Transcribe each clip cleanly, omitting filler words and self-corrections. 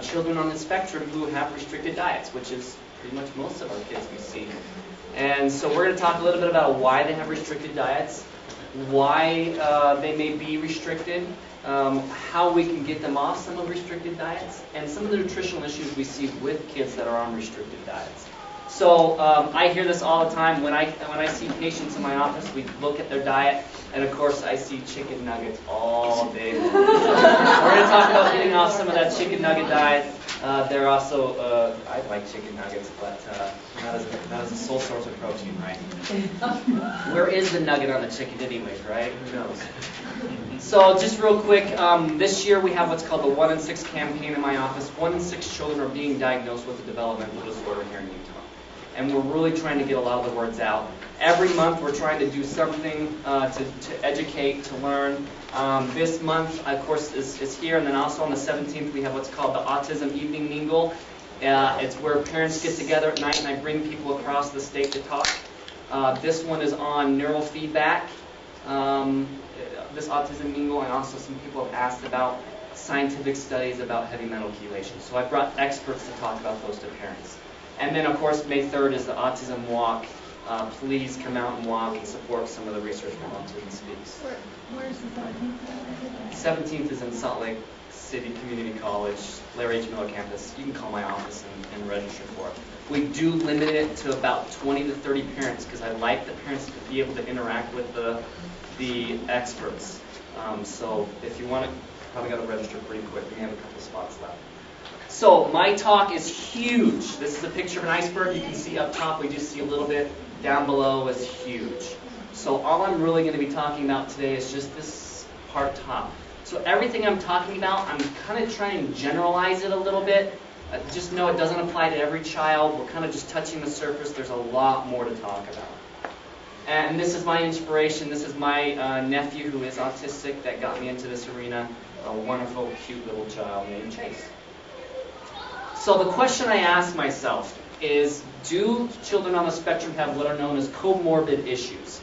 children on the spectrum who have restricted diets, which is pretty much most of our kids we see. And so we're going to talk a little bit about why they have restricted diets, why they may be restricted, how we can get them off some of restricted diets, and some of the nutritional issues we see with kids that are on restricted diets. So I hear this all the time. When I see patients in my office, we look at their diet, and of course I see chicken nuggets all day long. We're going to talk about getting off some of that chicken nugget diet. They're also, I like chicken nuggets, but not as a sole source of protein, right? Where is the nugget on the chicken anyways, right? Who knows? So just real quick, this year we have what's called the 1 in 6 campaign in my office. 1 in 6 children are being diagnosed with a developmental disorder here in Utah. And we're really trying to get a lot of the words out. Every month we're trying to do something to educate, to learn. This month, of course, is here, and then also on the 17th we have what's called the Autism Evening Mingle. It's where parents get together at night, and I bring people across the state to talk. This one is on neural feedback, this Autism Mingle, and also some people have asked about scientific studies about heavy metal chelation. So I brought experts to talk about those to parents. And then, of course, May 3rd is the Autism Walk. Please come out and walk and support some of the research from Autism Speaks. Where's the 17th? 17th is in Salt Lake City Community College, Larry H. Miller campus. You can call my office and register for it. We do limit it to about 20 to 30 parents because I like the parents to be able to interact with the experts. So if you want to, probably got to register pretty quick. We have a couple spots left. So my talk is huge. This is a picture of an iceberg. You can see up top, we just see a little bit. Down below is huge. So all I'm really going to be talking about today is just this part top. So everything I'm talking about, I'm kind of trying to generalize it a little bit. Just know it doesn't apply to every child. We're kind of just touching the surface. There's a lot more to talk about. And this is my inspiration. This is my nephew who is autistic that got me into this arena. A wonderful, cute little child named Chase. So the question I ask myself is, do children on the spectrum have what are known as comorbid issues?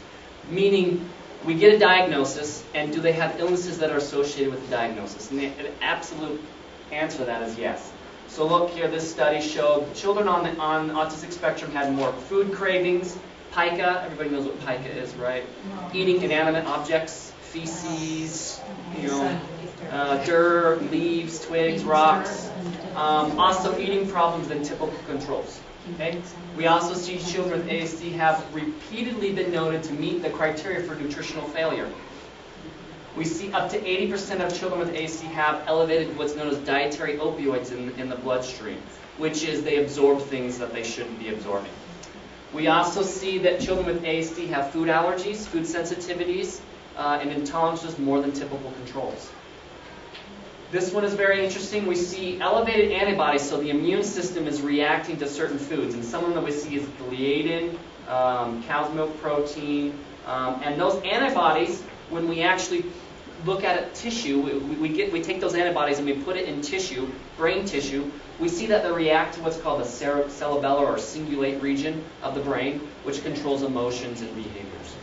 Meaning, we get a diagnosis, and do they have illnesses that are associated with the diagnosis? And the absolute answer to that is yes. So look here, this study showed children on the autistic spectrum had more food cravings, pica, everybody knows what pica is, right? Eating inanimate objects, feces, dirt, leaves, twigs, rocks. Also eating problems than typical controls. Okay? We also see children with ASD have repeatedly been noted to meet the criteria for nutritional failure. We see up to 80% of children with ASD have elevated what's known as dietary opioids in the bloodstream, which is they absorb things that they shouldn't be absorbing. We also see that children with ASD have food allergies, food sensitivities, and intolerances more than typical controls. This one is very interesting. We see elevated antibodies, so the immune system is reacting to certain foods. And some of them that we see is gliadin, cow's milk protein, and those antibodies, when we actually look at a tissue, we take those antibodies and we put it in tissue, brain tissue. We see that they react to what's called the cerebellar or cingulate region of the brain, which controls emotions and behaviors.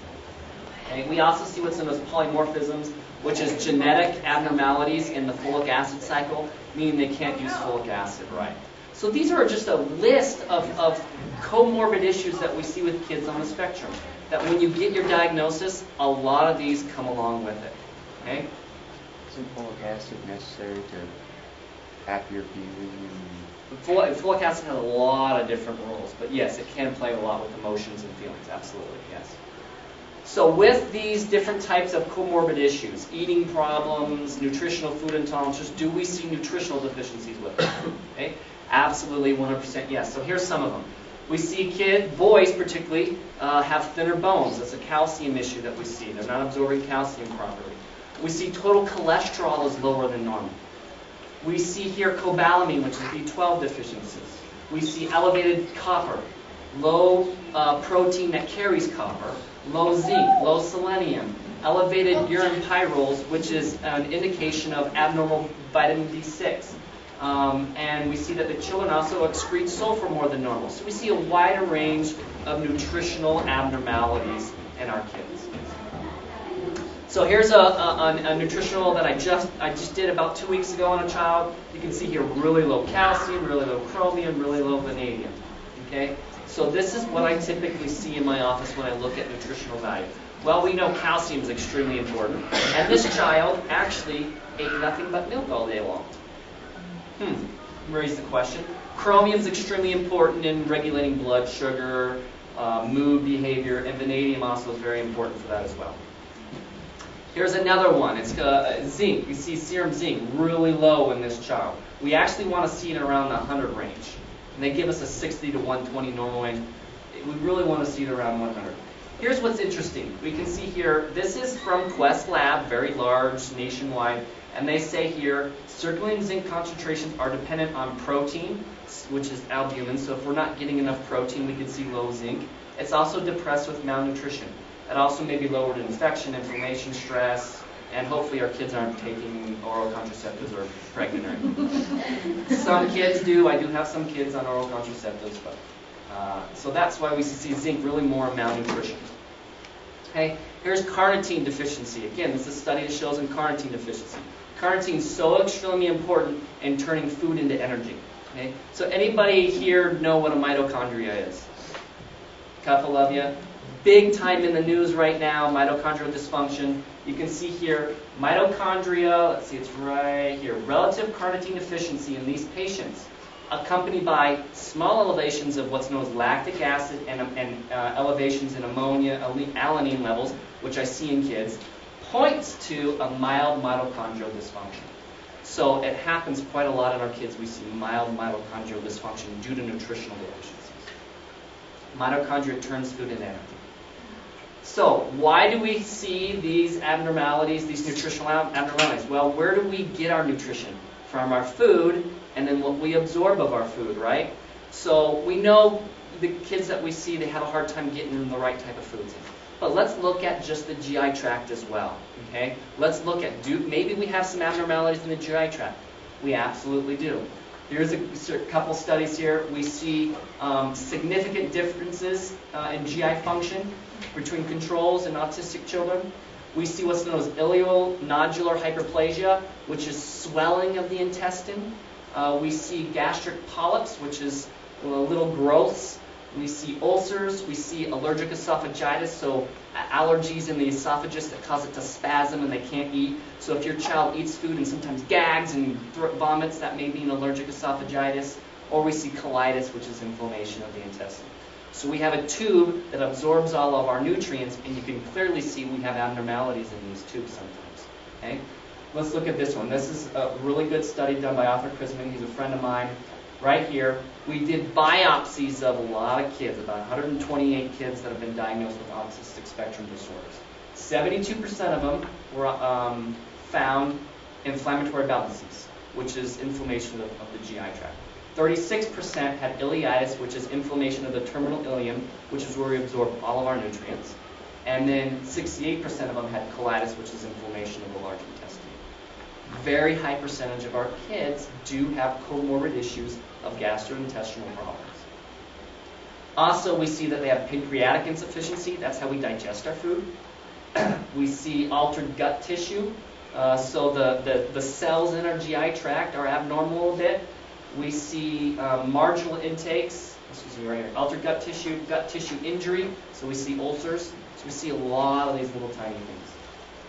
Okay? We also see what's known as polymorphisms, which is genetic abnormalities in the folic acid cycle, meaning they can't use folic acid right. So these are just a list of comorbid issues that we see with kids on the spectrum, that when you get your diagnosis, a lot of these come along with it. Okay? Isn't folic acid necessary to happier feeling? Folic acid has a lot of different roles, but yes, it can play a lot with emotions and feelings, absolutely, yes. So with these different types of comorbid issues, eating problems, nutritional food intolerances, do we see nutritional deficiencies with them? Okay? Absolutely, 100% yes. So here's some of them. We see boys particularly, have thinner bones. That's a calcium issue that we see. They're not absorbing calcium properly. We see total cholesterol is lower than normal. We see here cobalamin, which is B12 deficiencies. We see elevated copper, low protein that carries copper, low zinc, low selenium, elevated urine pyrols, which is an indication of abnormal vitamin D6. And we see that the children also excrete sulfur more than normal. So we see a wider range of nutritional abnormalities in our kids. So here's a nutritional that I just did about 2 weeks ago on a child. You can see here really low calcium, really low chromium, really low vanadium. Okay? So this is what I typically see in my office when I look at nutritional value. Well, we know calcium is extremely important. And this child actually ate nothing but milk all day long. Raise the question. Chromium is extremely important in regulating blood sugar, mood, behavior, and vanadium also is very important for that as well. Here's another one. It's zinc. You see serum zinc really low in this child. We actually want to see it around the 100 range. And they give us a 60 to 120 normal range. We really want to see it around 100. Here's what's interesting. We can see here, this is from Quest Lab, very large, nationwide. And they say here, circulating zinc concentrations are dependent on protein, which is albumin. So if we're not getting enough protein, we can see low zinc. It's also depressed with malnutrition. It also may be lowered in infection, inflammation, stress, and hopefully our kids aren't taking oral contraceptives or pregnant or anything. Some kids do. I do have some kids on oral contraceptives, but so that's why we see zinc really more in malnutrition. Okay, here's carnitine deficiency. Again, this is a study that shows in carnitine deficiency. Carnitine is so extremely important in turning food into energy. Okay, so anybody here know what a mitochondria is? A couple of you. Big time in the news right now, mitochondrial dysfunction. You can see here, mitochondria, let's see, it's right here, relative carnitine deficiency in these patients, accompanied by small elevations of what's known as lactic acid and elevations in ammonia, alanine levels, which I see in kids, points to a mild mitochondrial dysfunction. So it happens quite a lot in our kids. We see mild mitochondrial dysfunction due to nutritional deficiencies. Mitochondria turns food into energy. So why do we see these abnormalities, these nutritional abnormalities? Well, where do we get our nutrition? From our food and then what we absorb of our food, right? So we know the kids that we see, they have a hard time getting the right type of foods in. But let's look at just the GI tract as well, okay? Let's look at, maybe we have some abnormalities in the GI tract. We absolutely do. Here's a couple studies here. We see significant differences in GI function between controls and autistic children. We see what's known as ilionodular hyperplasia, which is swelling of the intestine. We see gastric polyps, which is little growths. We see ulcers. We see allergic esophagitis, so allergies in the esophagus that cause it to spasm and they can't eat. So if your child eats food and sometimes gags and vomits, that may be an allergic esophagitis. Or we see colitis, which is inflammation of the intestine. So we have a tube that absorbs all of our nutrients, and you can clearly see we have abnormalities in these tubes sometimes. Okay? Let's look at this one. This is a really good study done by Arthur Chrisman. He's a friend of mine. Right here, we did biopsies of a lot of kids, about 128 kids that have been diagnosed with autistic spectrum disorders. 72% of them were found inflammatory bowel disease, which is inflammation of the GI tract. 36% had ileitis, which is inflammation of the terminal ileum, which is where we absorb all of our nutrients. And then 68% of them had colitis, which is inflammation of the large intestine. Very high percentage of our kids do have comorbid issues of gastrointestinal problems. Also, we see that they have pancreatic insufficiency. That's how we digest our food. We see altered gut tissue. So the cells in our GI tract are abnormal a bit. We see marginal intakes, excuse me, right here, altered gut tissue injury, so we see ulcers. So we see a lot of these little tiny things.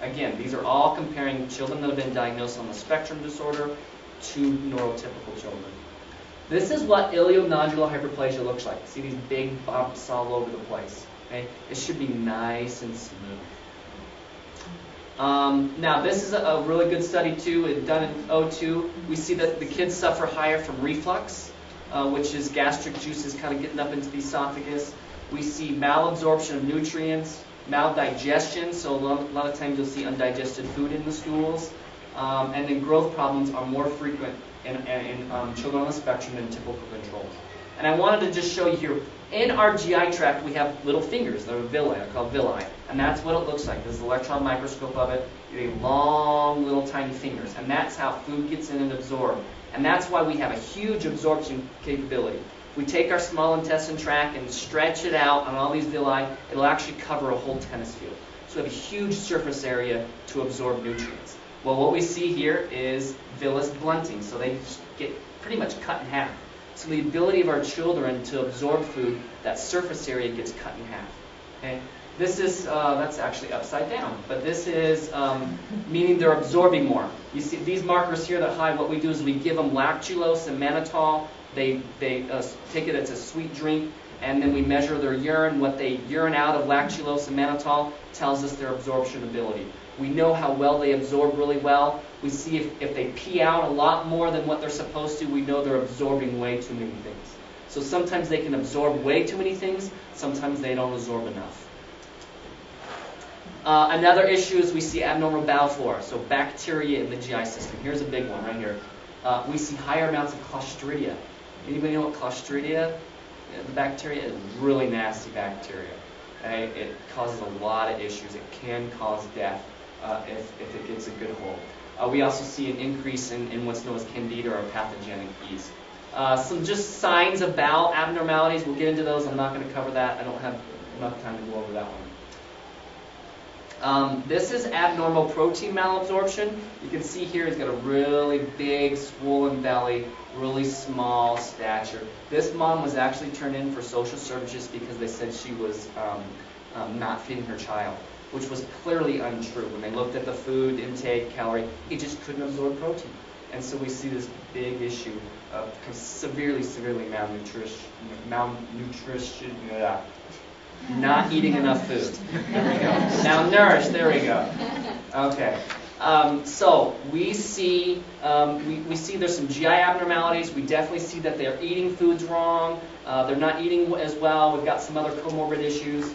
Again, these are all comparing children that have been diagnosed on the spectrum disorder to neurotypical children. This is what ilionodular hyperplasia looks like. See these big bumps all over the place. Okay? It should be nice and smooth. Now, this is a really good study, too, done in 2002. We see that the kids suffer higher from reflux, which is gastric juices kind of getting up into the esophagus. We see malabsorption of nutrients, maldigestion, so a lot of times you'll see undigested food in the stools. And then growth problems are more frequent in children on the spectrum than typical controls. And I wanted to just show you here, in our GI tract, we have little fingers. They're villi. They're called villi. And that's what it looks like. This is an electron microscope of it. You have long, little tiny fingers. And that's how food gets in and absorbed. And that's why we have a huge absorption capability. If we take our small intestine tract and stretch it out on all these villi, it'll actually cover a whole tennis field. So we have a huge surface area to absorb nutrients. Well, what we see here is villus blunting, so they get pretty much cut in half. So the ability of our children to absorb food, that surface area gets cut in half. Okay? This is, that's actually upside down, but this is meaning they're absorbing more. You see these markers here that hide, what we do is we give them lactulose and mannitol. They take it as a sweet drink, and then we measure their urine. What they urine out of lactulose and mannitol tells us their absorption ability. We know how well they absorb really well. We see if they pee out a lot more than what they're supposed to, we know they're absorbing way too many things. So sometimes they can absorb way too many things, sometimes they don't absorb enough. Another issue is we see abnormal bowel flora, so bacteria in the GI system. Here's a big one right here. We see higher amounts of Clostridia. Anybody know what Clostridia? The bacteria is really nasty bacteria. Okay? It causes a lot of issues. It can cause death if it gets a good hold. We also see an increase in what's known as candida or pathogenic yeast. Some just signs of bowel abnormalities. We'll get into those. I'm not going to cover that. I don't have enough time to go over that one. This is abnormal protein malabsorption. You can see here he's got a really big swollen belly, really small stature. This mom was actually turned in for social services because they said she was not feeding her child, which was clearly untrue. When they looked at the food intake, calorie, he just couldn't absorb protein. And so we see this big issue of severely malnutrition, not eating enough food. There we go. Malnourished, there we go. Okay. So we see there's some GI abnormalities. We definitely see that they're eating foods wrong. They're not eating as well. We've got some other comorbid issues.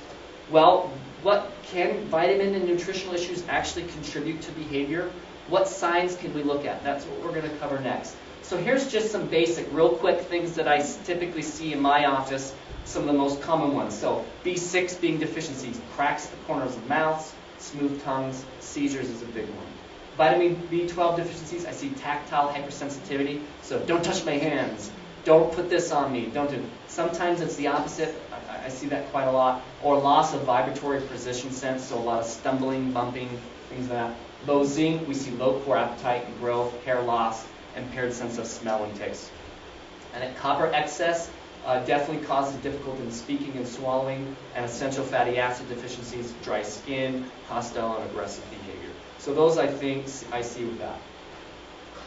Well, what can vitamin and nutritional issues actually contribute to behavior? What signs can we look at? That's what we're going to cover next. So here's just some basic, real quick things that I typically see in my office, some of the most common ones. So B6 being deficiencies, cracks at the corners of mouths, smooth tongues, seizures is a big one. Vitamin B12 deficiencies, I see tactile hypersensitivity, so don't touch my hands, don't put this on me, don't do. Sometimes it's the opposite, I see that quite a lot. Or loss of vibratory precision sense, so a lot of stumbling, bumping, things like that. Low zinc, we see low core appetite and growth, hair loss, impaired sense of smell and taste. And copper excess definitely causes difficulty in speaking and swallowing, and essential fatty acid deficiencies, dry skin, hostile and aggressive behavior. So those I think I see with that.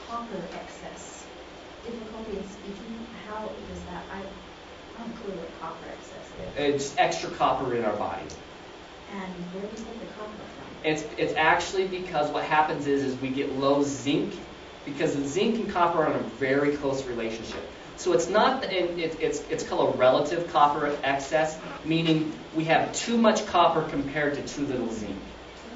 Copper excess. Difficulty in speaking, how does that, I don't know what copper excess is. It's extra copper in our body. And where do you get the copper from? It's actually because what happens is we get low zinc, because the zinc and copper are in a very close relationship. So it's not, it's called a relative copper excess, meaning we have too much copper compared to too little zinc.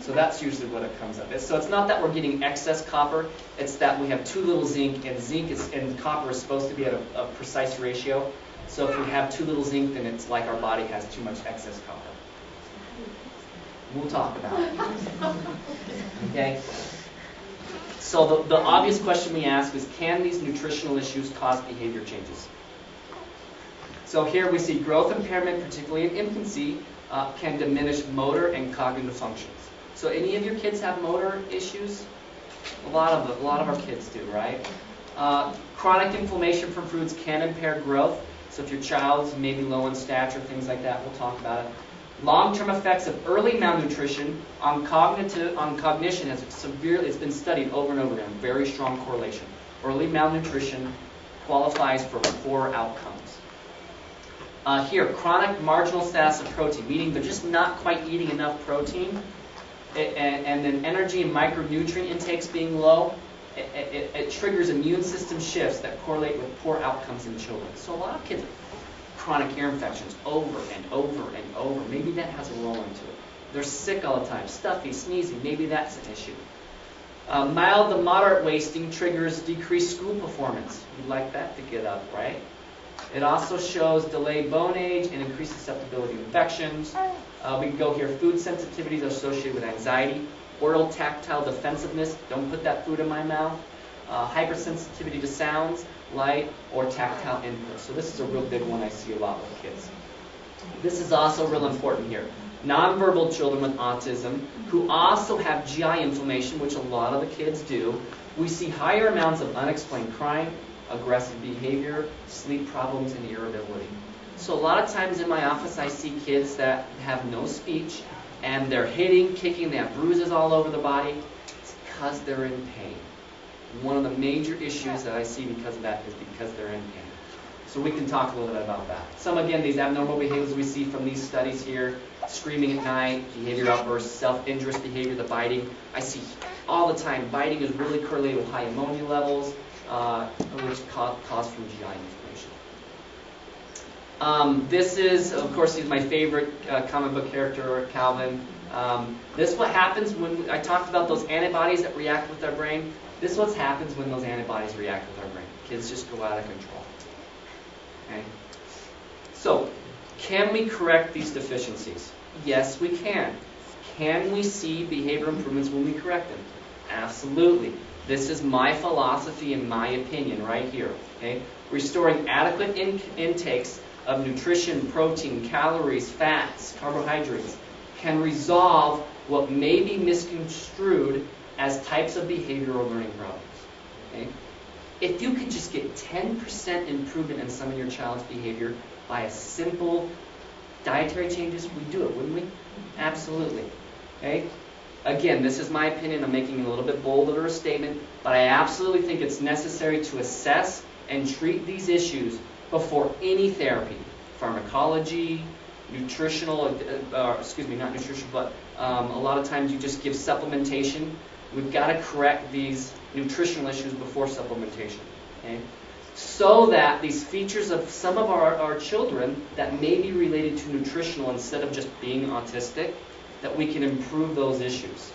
So that's usually what it comes up as. So it's not that we're getting excess copper, it's that we have too little zinc, and copper is supposed to be at a precise ratio. So if we have too little zinc, then it's like our body has too much excess copper. We'll talk about it. Okay? So the obvious question we ask is, can these nutritional issues cause behavior changes? So here we see growth impairment, particularly in infancy, can diminish motor and cognitive functions. So any of your kids have motor issues? A lot of our kids do, right? Chronic inflammation from foods can impair growth. So if your child's maybe low in stature, things like that, we'll talk about it. Long-term effects of early malnutrition on cognition it's been studied over and over again, very strong correlation. Early malnutrition qualifies for poor outcomes. Here, chronic marginal status of protein, meaning they're just not quite eating enough protein, and then energy and micronutrient intakes being low, it triggers immune system shifts that correlate with poor outcomes in children. So a lot of kids, chronic ear infections over and over and over. Maybe that has a role into it. They're sick all the time, stuffy, sneezing. Maybe that's an issue. Mild to moderate wasting triggers decreased school performance. You'd like that to get up, right? It also shows delayed bone age and increased susceptibility to infections. We can go here. Food sensitivities are associated with anxiety. Oral tactile defensiveness. Don't put that food in my mouth. Hypersensitivity to sounds, light, or tactile input. So this is a real big one I see a lot with kids. This is also real important here. nonverbal children with autism who also have GI inflammation, which a lot of the kids do, we see higher amounts of unexplained crying, aggressive behavior, sleep problems, and irritability. So a lot of times in my office I see kids that have no speech and they're hitting, kicking, they have bruises all over the body. It's because they're in pain. One of the major issues that I see because of that is because they're in pain. So we can talk a little bit about that. Some, again, these abnormal behaviors we see from these studies here, screaming at night, behavior outbursts, self-injurious behavior, the biting. I see all the time biting is really correlated with high ammonia levels, which cause from GI inflammation. This is, of course, he's my favorite comic book character, Calvin. This is what happens when I talked about those antibodies that react with our brain. This is what happens when those antibodies react with our brain. Kids just go out of control. Okay? So, can we correct these deficiencies? Yes, we can. Can we see behavior improvements when we correct them? Absolutely. This is my philosophy and my opinion right here. Okay? Restoring adequate intakes of nutrition, protein, calories, fats, carbohydrates can resolve what may be misconstrued as types of behavioral learning problems. Okay? If you could just get 10% improvement in some of your child's behavior by a simple dietary changes, we'd do it, wouldn't we? Absolutely. Okay? Again, this is my opinion. I'm making a little bit bolder a statement, but I absolutely think it's necessary to assess and treat these issues before any therapy. Pharmacology, nutritional, not nutritional, but a lot of times you just give supplementation. We've got to correct these nutritional issues before supplementation. Okay? So that these features of some of our children that may be related to nutritional instead of just being autistic, that we can improve those issues.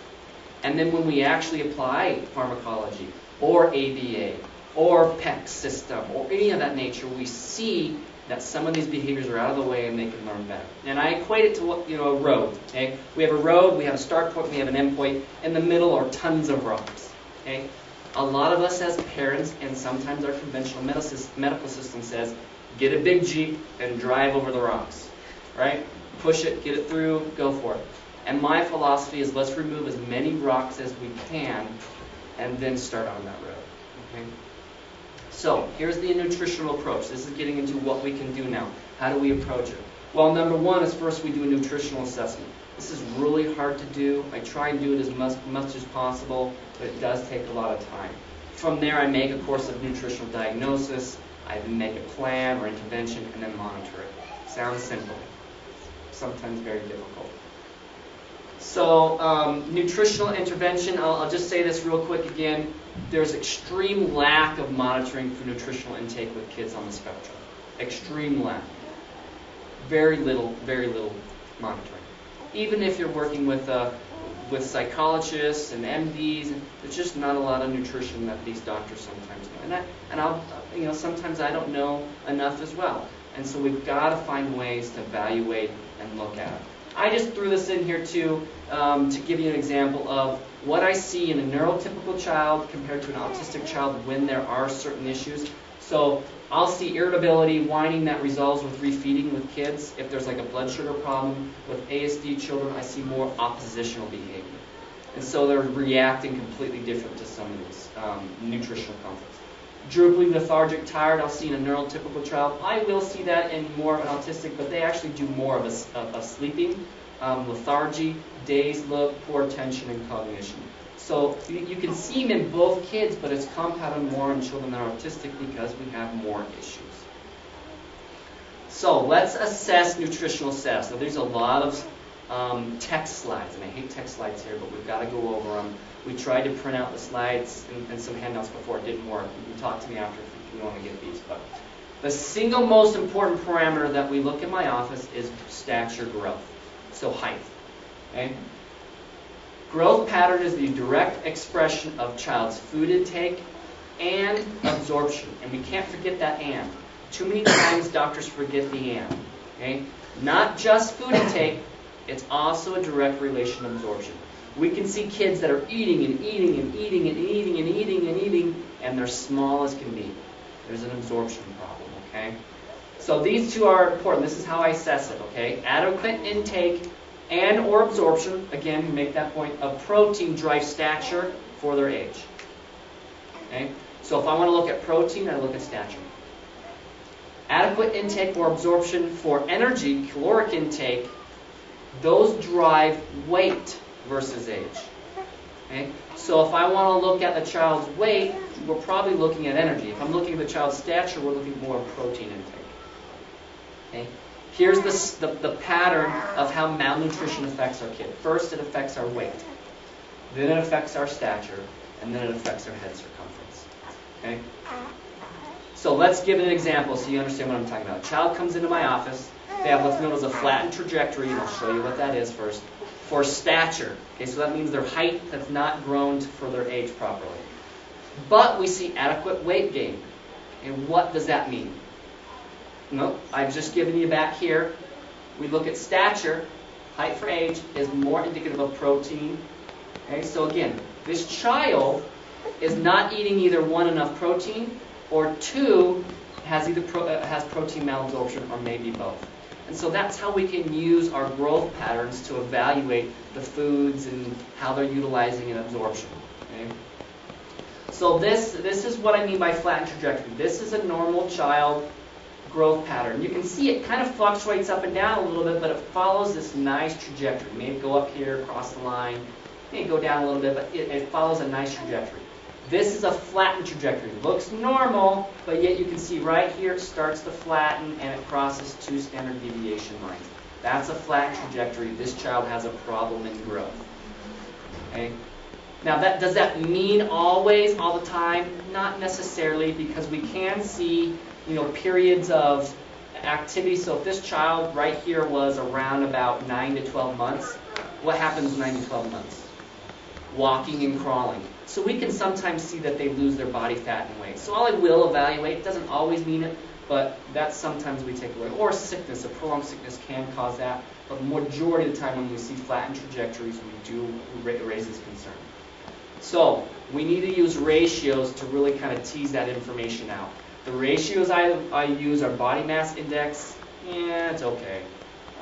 And then when we actually apply pharmacology or ABA or PEC system or any of that nature, we see that some of these behaviors are out of the way and they can learn better. And I equate it to a road. Okay? We have a road, we have a start point, we have an end point. In the middle are tons of rocks. Okay? A lot of us as parents, and sometimes our conventional medical system says, get a big Jeep and drive over the rocks. Right? Push it, get it through, go for it. And my philosophy is let's remove as many rocks as we can and then start on that road. Okay? So, here's the nutritional approach. This is getting into what we can do now. How do we approach it? Well, number one is first we do a nutritional assessment. This is really hard to do. I try and do it as much as possible, but it does take a lot of time. From there, I make a course of nutritional diagnosis. I make a plan or intervention and then monitor it. Sounds simple. Sometimes very difficult. So, nutritional intervention, I'll just say this real quick again. There's extreme lack of monitoring for nutritional intake with kids on the spectrum. Extreme lack. Very little monitoring. Even if you're working with psychologists and MDs, there's just not a lot of nutrition that these doctors sometimes know. And sometimes I don't know enough as well. And so we've got to find ways to evaluate and look at it. I just threw this in here too to give you an example of what I see in a neurotypical child compared to an autistic child when there are certain issues. So I'll see irritability, whining that resolves with refeeding with kids. If there's like a blood sugar problem with ASD children, I see more oppositional behavior. And so they're reacting completely different to some of these nutritional conflicts. Droopy, lethargic, tired, I'll see in a neurotypical child. I will see that in more of an autistic, but they actually do more of sleeping, lethargy, dazed look, poor attention, and cognition. So you can see them in both kids, but it's compounded more in children that are autistic because we have more issues. So let's assess nutritional status. Now there's a lot of text slides, and I hate text slides here, but we've got to go over them. We tried to print out the slides and some handouts before. It didn't work. You can talk to me after if you want to get these. But the single most important parameter that we look in my office is stature growth, so height. Okay? Growth pattern is the direct expression of child's food intake and absorption. And we can't forget that and. Too many times doctors forget the and. Okay? Not just food intake, it's also a direct relation to absorption. We can see kids that are eating and eating and eating and eating and eating and eating, and they're small as can be. There's an absorption problem, okay? So these two are important. This is how I assess it, okay? Adequate intake and or absorption, again, make that point, of protein drives stature for their age. Okay? So if I want to look at protein, I look at stature. Adequate intake or absorption for energy, caloric intake, those drive weight versus age. Okay? So if I want to look at the child's weight, we're probably looking at energy. If I'm looking at the child's stature, we're looking more at protein intake. Okay? Here's the pattern of how malnutrition affects our kid. First, it affects our weight. Then it affects our stature. And then it affects our head circumference. Okay? So let's give an example so you understand what I'm talking about. A child comes into my office. They have what's known as a flattened trajectory, and I'll show you what that is first, for stature. Okay, so that means their height has not grown for their age properly. But we see adequate weight gain. And what does that mean? No, I've just given you back here. We look at stature. Height for age is more indicative of protein. Okay, so again, this child is not eating either one, enough protein, or two, has protein malabsorption, or maybe both. And so that's how we can use our growth patterns to evaluate the foods and how they're utilizing and absorption. Okay? So this is what I mean by flattened trajectory. This is a normal child growth pattern. You can see it kind of fluctuates up and down a little bit, but it follows this nice trajectory. Maybe go up here, across the line, maybe go down a little bit, but it follows a nice trajectory. This is a flattened trajectory. It looks normal, but yet you can see right here it starts to flatten and it crosses 2 standard deviation lines. That's a flat trajectory. This child has a problem in growth. Okay? Now, does that mean always, all the time? Not necessarily, because we can see, periods of activity. So if this child right here was around about 9 to 12 months, what happens 9 to 12 months? Walking and crawling. So we can sometimes see that they lose their body fat and weight. So I will evaluate. It doesn't always mean it, but that's sometimes we take away. Or sickness. A prolonged sickness can cause that. But the majority of the time when we see flattened trajectories, we do raise this concern. So we need to use ratios to really kind of tease that information out. The ratios I use are body mass index. Yeah, it's okay.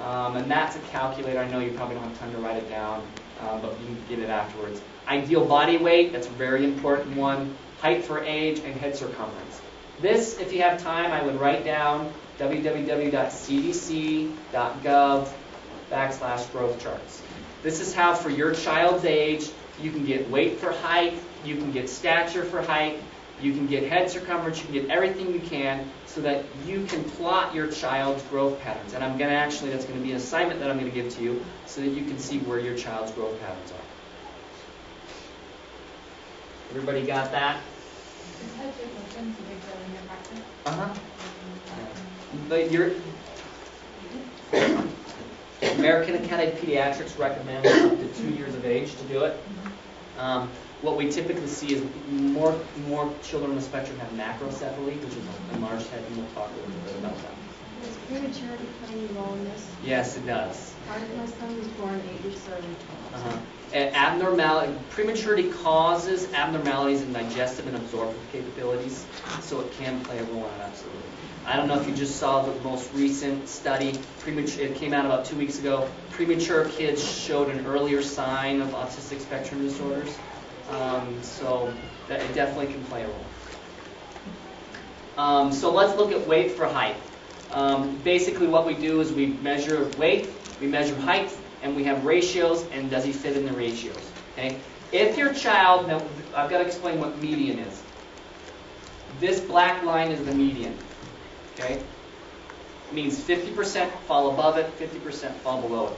And that's a calculator. I know you probably don't have time to write it down, but you can get it afterwards. Ideal body weight, that's a very important one. Height for age, and head circumference. This, if you have time, I would write down www.cdc.gov/growth charts. This is how, for your child's age, you can get weight for height, you can get stature for height, you can get head circumference, you can get everything you can so that you can plot your child's growth patterns. And that's going to be an assignment that I'm going to give to you so that you can see where your child's growth patterns are. Everybody got that? Uh-huh. But American Academy of Pediatrics recommends up to 2 years of age to do it. What we typically see is more children on the spectrum have macrocephaly, which is enlarged head, and we'll talk a little bit about that. Does prematurity play a role in this? Yes, it does. My son was born 8 weeks early. Prematurity causes abnormalities in digestive and absorptive capabilities, so it can play a role in it, absolutely. I don't know if you just saw the most recent study. It came out about 2 weeks ago. Premature kids showed an earlier sign of autistic spectrum disorders, so that it definitely can play a role. So let's look at weight for height. Basically what we do is we measure weight, we measure height, and we have ratios, and does he fit in the ratios? Okay? If your child, now I've got to explain what median is. This black line is the median. Okay? It means 50% fall above it, 50% fall below it.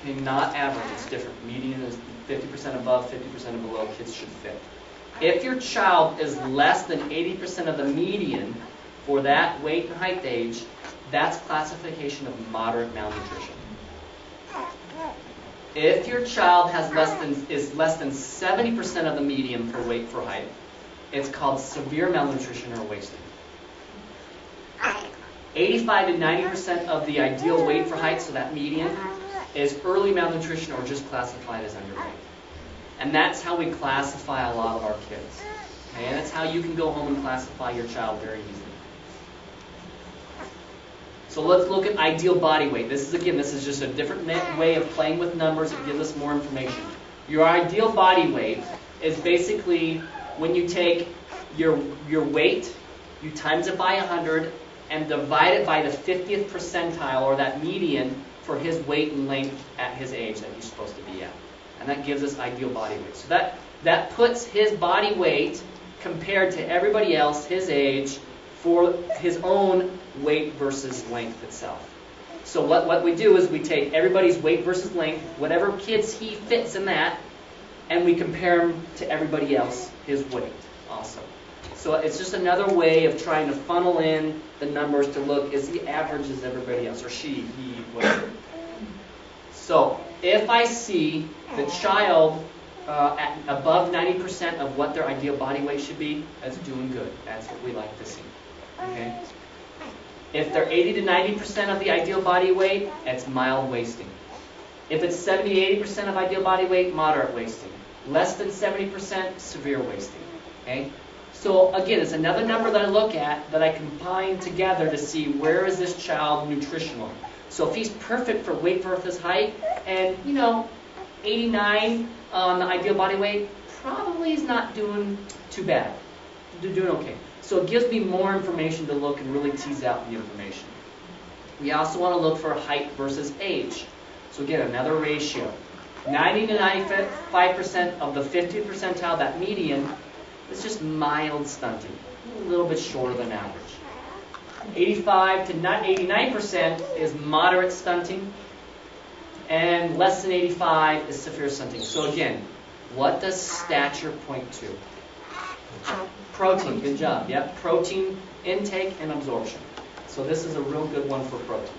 Okay, not average, it's different. Median is 50% above, 50% below, kids should fit. If your child is less than 80% of the median for that weight and height age, that's classification of moderate malnutrition. If your child is less than 70% of the median for weight for height, it's called severe malnutrition or wasting. 85 to 90% of the ideal weight for height, so that median, is early malnutrition or just classified as underweight. And that's how we classify a lot of our kids. Okay? And that's how you can go home and classify your child very easily. So let's look at ideal body weight. This is just a different way of playing with numbers. It gives us more information. Your ideal body weight is basically when you take your weight, you times it by 100, and divide it by the 50th percentile, or that median, for his weight and length at his age that he's supposed to be at. And that gives us ideal body weight. So that puts his body weight compared to everybody else, his age, for his own weight versus length itself. So what we do is we take everybody's weight versus length, whatever kids he fits in that, and we compare him to everybody else, his weight also. So it's just another way of trying to funnel in the numbers to look, is he average as everybody else, or she, he, whatever. So if I see the child at above 90% of what their ideal body weight should be, that's doing good. That's what we like to see. Okay? If they're 80 to 90% of the ideal body weight, that's mild wasting. If it's 70 to 80% of ideal body weight, moderate wasting. Less than 70%, severe wasting. Okay? So again, it's another number that I look at that I combine together to see where is this child nutritional. So if he's perfect for weight versus height, and 89 on the ideal body weight, probably is not doing too bad. They're doing okay. So it gives me more information to look and really tease out the information. We also want to look for height versus age. So again, another ratio. 90 to 95% of the 50th percentile, that median, is just mild stunting, a little bit shorter than average. 85 to 89% is moderate stunting, and less than 85 is severe stunting. So again, what does stature point to? Protein, good job. Yep, protein intake and absorption. So this is a real good one for protein.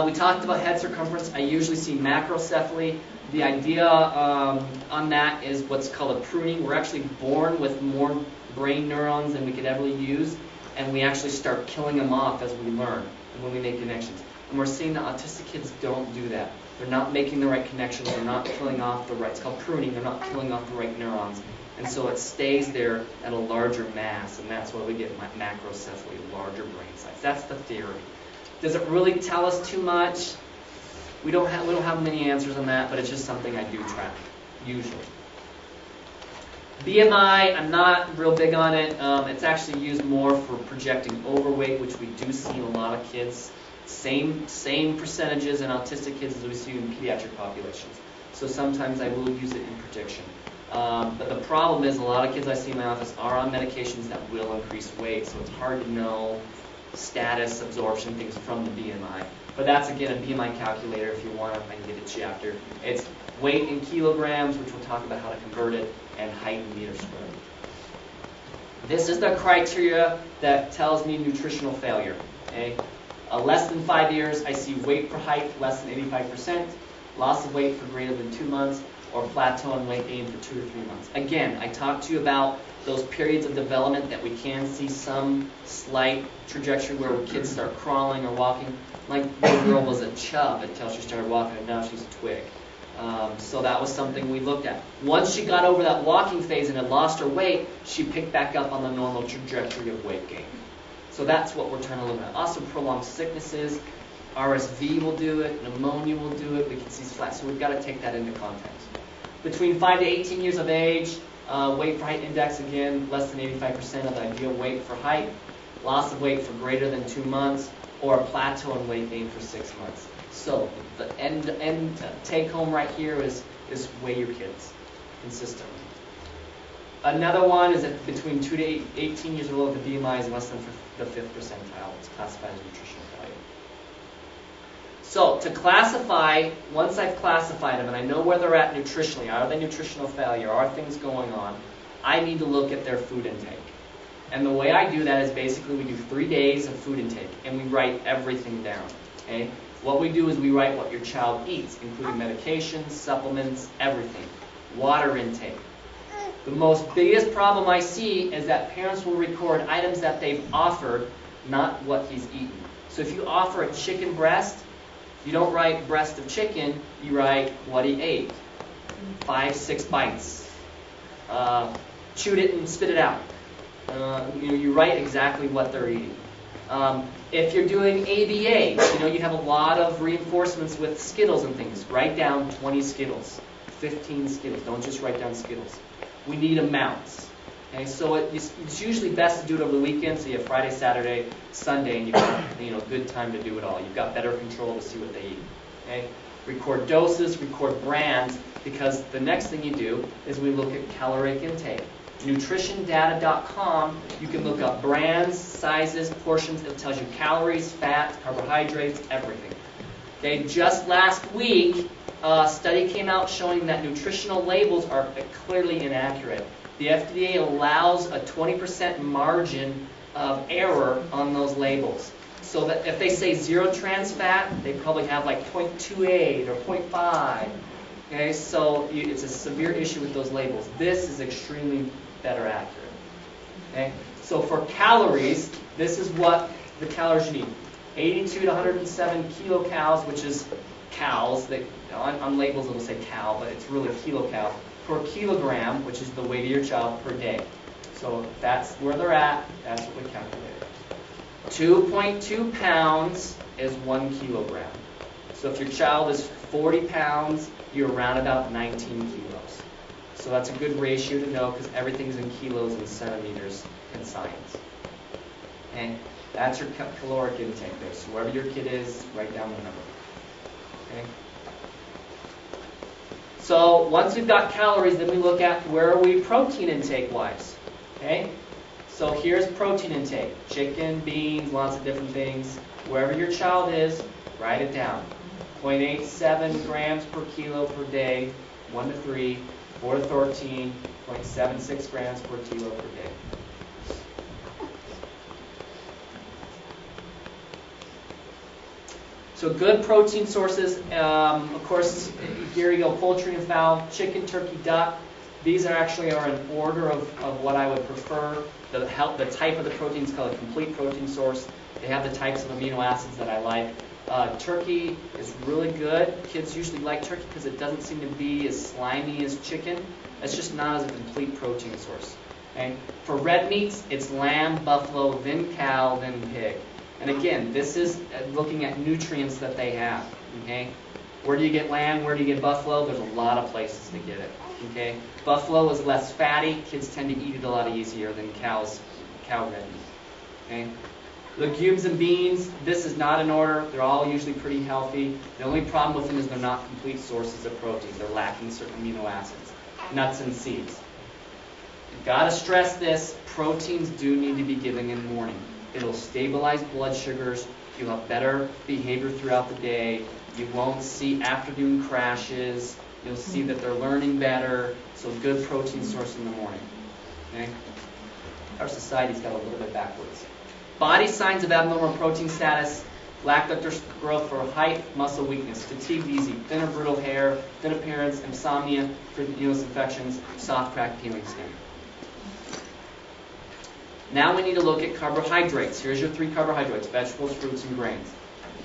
We talked about head circumference. I usually see macrocephaly. The idea on that is what's called a pruning. We're actually born with more brain neurons than we could ever use, and we actually start killing them off as we learn and when we make connections. And we're seeing that autistic kids don't do that. They're not making the right connections. They're not killing off the right. It's called pruning. They're not killing off the right neurons. And so it stays there at a larger mass, and that's why we get macrocephaly, larger brain size. That's the theory. Does it really tell us too much? We don't have many answers on that, but it's just something I do track, usually. BMI, I'm not real big on it. It's actually used more for projecting overweight, which we do see in a lot of kids. Same percentages in autistic kids as we see in pediatric populations. So sometimes I will use it in prediction. But the problem is a lot of kids I see in my office are on medications that will increase weight, so it's hard to know status, absorption, things from the BMI. But that's, again, a BMI calculator. If you want it, I can get it to you after. It's weight in kilograms, which we'll talk about how to convert it, and height in meters squared. This is the criteria that tells me nutritional failure. Okay? Less than 5 years, I see weight for height less than 85%, loss of weight for greater than 2 months, or plateau in weight gain for 2 to 3 months. Again, I talked to you about those periods of development that we can see some slight trajectory where kids start crawling or walking. Like the girl was a chub until she started walking, and now she's a twig. So that was something we looked at. Once she got over that walking phase and had lost her weight, she picked back up on the normal trajectory of weight gain. So that's what we're trying to look at. Also prolonged sicknesses. RSV will do it. Pneumonia will do it. We can see flat. So we've got to take that into context. Between 5 to 18 years of age, weight for height index, again, less than 85% of the ideal weight for height. Loss of weight for greater than 2 months, or a plateau in weight gain for 6 months. So the end take home right here is weigh your kids consistently. Another one is that between 2 to 18 years old, the BMI is less than the 5th percentile. It's classified as nutritional failure. So to classify, once I've classified them and I know where they're at nutritionally, are they nutritional failure, are things going on, I need to look at their food intake. And the way I do that is basically we do 3 days of food intake, and we write everything down. Okay? What we do is we write what your child eats, including medications, supplements, everything. Water intake. The most biggest problem I see is that parents will record items that they've offered, not what he's eaten. So if you offer a chicken breast, you don't write breast of chicken, you write what he ate. 5, 6 bites. Chewed it and spit it out. You write exactly what they're eating. If you're doing ABA, you know, you have a lot of reinforcements with Skittles and things. Write down 20 Skittles, 15 Skittles. Don't just write down Skittles. We need amounts. Okay, so it's usually best to do it over the weekend, so you have Friday, Saturday, Sunday, and you've got good time to do it all. You've got better control to see what they eat. Okay? Record doses, record brands, because the next thing you do is we look at caloric intake. NutritionData.com, you can look up brands, sizes, portions. It tells you calories, fat, carbohydrates, everything. Okay, just last week, a study came out showing that nutritional labels are clearly inaccurate. The FDA allows a 20% margin of error on those labels. So that if they say 0 trans fat, they probably have like 0.28 or 0.5. Okay, so it's a severe issue with those labels. This is extremely better accurate. Okay, so for calories, this is what the calories you need: 82 to 107 kilocalories, which is cows. On labels it'll say cow, but it's really kilocal per kilogram, which is the weight of your child per day. So that's where they're at. That's what we calculate. 2.2 pounds is 1 kilogram. So if your child is 40 pounds, you're around about 19 kilos. So that's a good ratio to know because everything's in kilos and centimeters in science. And that's your caloric intake there. So wherever your kid is, write down the number. Okay? So once we've got calories, then we look at where are we protein intake-wise. Okay? So here's protein intake. Chicken, beans, lots of different things. Wherever your child is, write it down. 0.87 grams per kilo per day, 1 to 3, 4 to 13, 0.76 grams per kilo per day. So good protein sources, of course, here you go, poultry and fowl, chicken, turkey, duck. These are in order of what I would prefer. The type of the protein is called a complete protein source. They have the types of amino acids that I like. Turkey is really good. Kids usually like turkey because it doesn't seem to be as slimy as chicken. It's just not as a complete protein source. Okay? For red meats, it's lamb, buffalo, then cow, then pig. And again, this is looking at nutrients that they have. Okay? Where do you get lamb? Where do you get buffalo? There's a lot of places to get it. Okay? Buffalo is less fatty. Kids tend to eat it a lot easier than cow red meat. Okay? Legumes and beans, this is not in order. They're all usually pretty healthy. The only problem with them is they're not complete sources of protein. They're lacking certain amino acids. Nuts and seeds. You've got to stress this. Proteins do need to be given in the morning. It'll stabilize blood sugars. You'll have better behavior throughout the day. You won't see afternoon crashes. You'll see that they're learning better. So good protein source in the morning. Okay? Our society's got a little bit backwards. Body signs of abnormal protein status: lackluster growth for height, muscle weakness, fatigue, easy, thin or brittle hair, thin appearance, insomnia, frequent infections, soft cracked peeling skin. Now we need to look at carbohydrates. Here's your 3 carbohydrates: vegetables, fruits, and grains.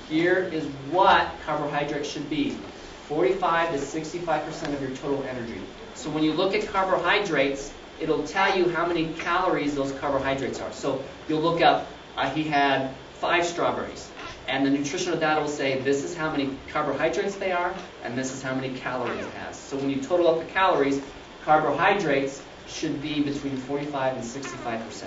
Here is what carbohydrates should be: 45 to 65% of your total energy. So when you look at carbohydrates, it'll tell you how many calories those carbohydrates are. So you'll look up, he had 5 strawberries. And the nutritional data will say this is how many carbohydrates they are, and this is how many calories it has. So when you total up the calories, carbohydrates should be between 45 and 65%.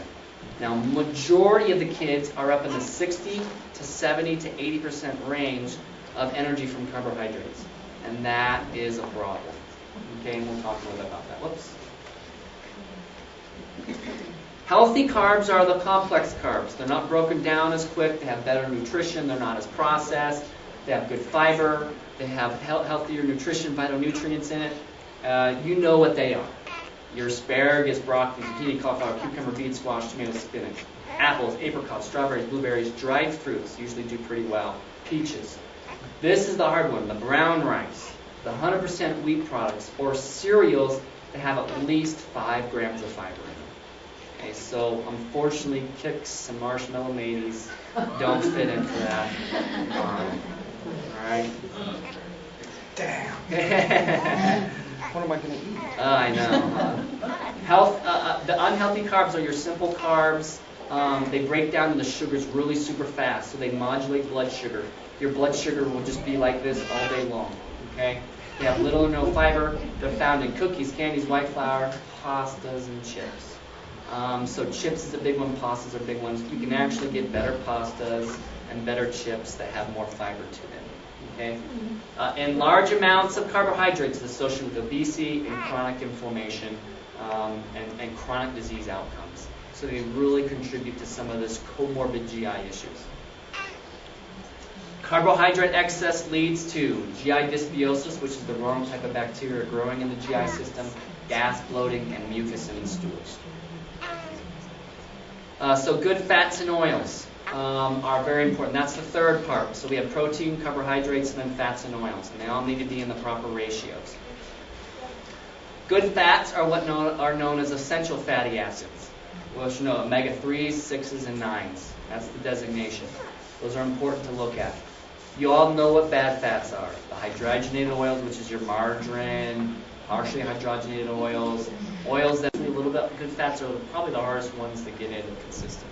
Now, majority of the kids are up in the 60 to 70 to 80% range of energy from carbohydrates. And that is a problem. Okay, and we'll talk a little bit about that. Whoops. Healthy carbs are the complex carbs. They're not broken down as quick. They have better nutrition. They're not as processed. They have good fiber. They have healthier nutrition, phytonutrients in it. You know what they are. Your asparagus, broccoli, zucchini, cauliflower, cucumber, beet, squash, tomato, spinach. Apples, apricots, strawberries, blueberries, dried fruits usually do pretty well. Peaches. This is the hard one, the brown rice, the 100% wheat products, or cereals that have at least 5 grams of fiber in them. Okay, so unfortunately, Kix and Marshmallow Mays don't fit in for that. Alright? Damn. What am I going to eat? I know. The unhealthy carbs are your simple carbs, they break down the sugars really super fast, so they modulate blood sugar. Your blood sugar will just be like this all day long. Okay? They have little or no fiber. They're found in cookies, candies, white flour, pastas, and chips. So chips is a big one, pastas are big ones. You can actually get better pastas and better chips that have more fiber to them. Okay? And large amounts of carbohydrates associated with obesity and chronic inflammation and chronic disease outcomes. So they really contribute to some of this comorbid GI issues. Carbohydrate excess leads to GI dysbiosis, which is the wrong type of bacteria growing in the GI system, gas, bloating, and mucus in the stools. So good fats and oils are very important. That's the third part. So we have protein, carbohydrates, and then fats and oils, and they all need to be in the proper ratios. Good fats are what are known as essential fatty acids. Well, you know, omega-3s, 6s, and 9s. That's the designation. Those are important to look at. You all know what bad fats are. The hydrogenated oils, which is your margarine, partially hydrogenated oils, oils that are a little bit, good fats are probably the hardest ones to get in consistently.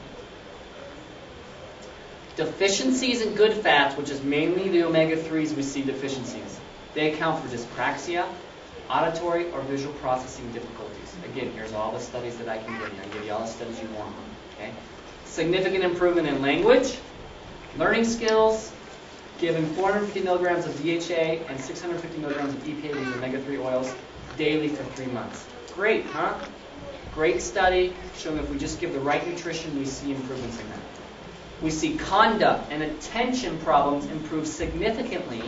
Deficiencies in good fats, which is mainly the omega-3s, we see deficiencies. They account for dyspraxia, auditory or visual processing difficulties. Again, here's all the studies that I can give you. I can give you all the studies you want. Okay? Significant improvement in language, learning skills, given 450 milligrams of DHA and 650 milligrams of EPA, these omega-3 oils, daily for 3 months. Great, huh? Great study showing if we just give the right nutrition, we see improvements in that. We see conduct and attention problems improve significantly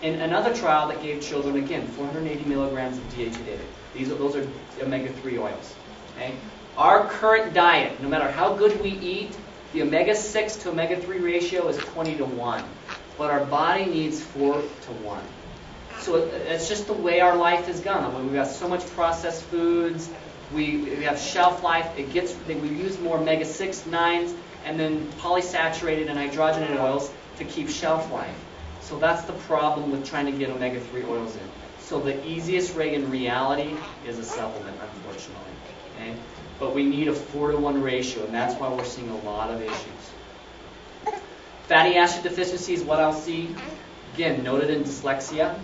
in another trial that gave children, again, 480 milligrams of DHA daily. Those are omega-3 oils. Okay? Our current diet, no matter how good we eat, the omega-6 to omega-3 ratio is 20 to 1. But our body needs 4 to 1. So it's just the way our life has gone. We've got so much processed foods. We have shelf life. We use more omega-6, 9s, and then polysaturated and hydrogenated oils to keep shelf life. So that's the problem with trying to get omega-3 oils in. So the easiest way in reality is a supplement, unfortunately. Okay? But we need a 4 to 1 ratio, and that's why we're seeing a lot of issues. Fatty acid deficiency is what I'll see. Again, noted in dyslexia,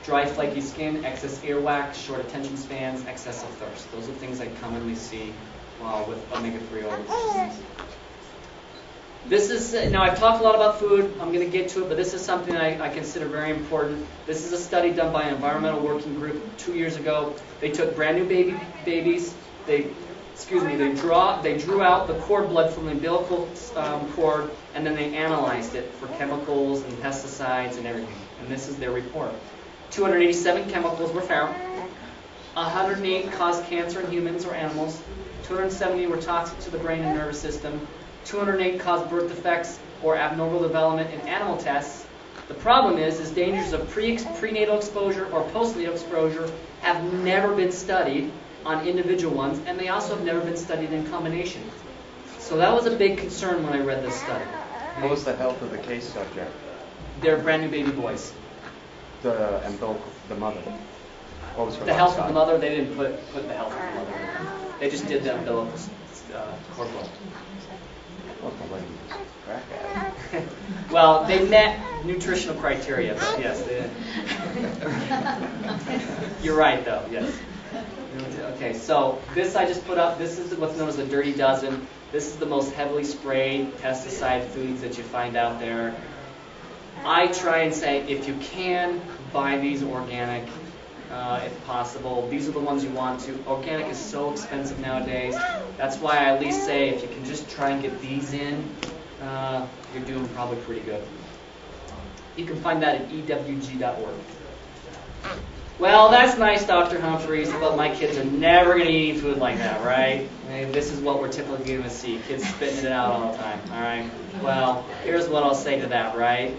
dry, flaky skin, excess earwax, short attention spans, excessive thirst. Those are things I commonly see with omega-3 oils. This is, now I've talked a lot about food, I'm going to get to it, but this is something I consider very important. This is a study done by an environmental working group 2 years ago. They took brand new babies, they drew out the cord blood from the umbilical cord, and then they analyzed it for chemicals and pesticides and everything. And this is their report. 287 chemicals were found. 108 caused cancer in humans or animals. 270 were toxic to the brain and nervous system. 208 caused birth defects or abnormal development in animal tests. The problem is dangers of prenatal exposure or postnatal exposure have never been studied on individual ones, and they also have never been studied in combination. So that was a big concern when I read this study. What was the health of the case subject? They're brand new baby boys. The mother. What was her The health of the mother, they didn't put the health of the mother. They just did the umbilical cord blood. Well, they met nutritional criteria, but yes, they didn't. You're right, though, yes. Okay, so this I just put up. This is what's known as a dirty dozen. This is the most heavily sprayed pesticide foods that you find out there. I try and say, if you can, buy these organic, if possible. These are the ones you want to. Organic is so expensive nowadays. That's why I at least say, if you can just try and get these in, you're doing probably pretty good. You can find that at ewg.org. Well, that's nice, Dr. Humphreys, but my kids are never going to eat food like that, right? I mean, this is what we're typically going to see, kids spitting it out all the time, all right? Well, here's what I'll say to that, right?